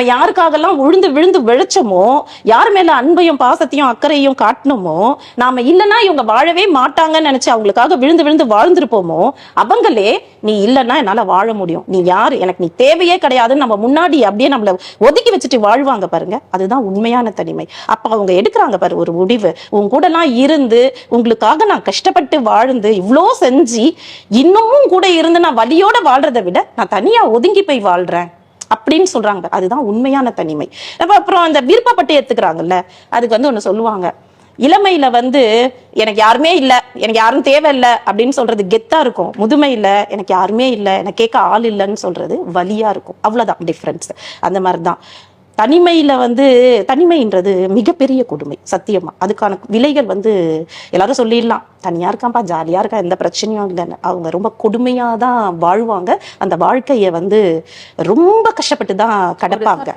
நம்ம யாருக்காகலாம் விழுந்து விழுந்து விழிச்சோமோ, யார் மேல அன்பையும் பாசத்தையும் அக்கறையும் காட்டணுமோ, நாம இல்லைன்னா இவங்க வாழவே மாட்டாங்கன்னு நினைச்சு அவங்களுக்காக விழுந்து விழுந்து வாழ்ந்திருப்போமோ, அவங்களே நீ இல்லைன்னா என்னால வாழ முடியும், நீ யாரு, எனக்கு நீ தேவையே கிடையாதுன்னு நம்ம முன்னாடி அப்படியே நம்மள ஒதுக்கி வச்சுட்டு வாழ்வாங்க பாருங்க. அதுதான் உண்மையான தனிமை. அப்ப அவங்க எடுக்கிறாங்க பாரு ஒரு முடிவு, உங்க கூட எல்லாம் இருந்து உங்களுக்காக நான் கஷ்டப்பட்டு வாழ்ந்து இவ்வளோ செஞ்சு இன்னமும் கூட இருந்து நான் வலியோட வாழ்றதை விட நான் தனியா ஒதுங்கி போய் வாழ்றேன் அப்படின்னு சொல்றாங்க. அதுதான் உண்மையான தனிமை. அப்புறம் அந்த விருப்பப்பட்டு ஏத்துக்கிறாங்கல்ல, அதுக்கு ஒண்ணு சொல்லுவாங்க, இளமையில எனக்கு யாருமே இல்லை, எனக்கு யாரும் தேவையில்லை அப்படின்னு சொல்றது கெத்தா இருக்கும். முதுமையில எனக்கு யாருமே இல்லை, எனக்கு கேட்க ஆள் இல்லைன்னு சொல்றது வலியா இருக்கும். அவ்வளவுதான் டிஃபரன்ஸ். அந்த மாதிரிதான் தனிமையில தனிமைன்றது மிகப்பெரிய கொடுமை சத்தியமா. அதுக்கான விலைகள் எல்லாரும் சொல்லிடலாம், தனியா இருக்கான்ப்பா ஜாலியா இருக்கா எந்த பிரச்சனையும் இல்லைன்னு. அவங்க ரொம்ப கொடுமையா தான் வாழ்வாங்க. அந்த வாழ்க்கைய ரொம்ப கஷ்டப்பட்டு தான் கடப்பாங்க.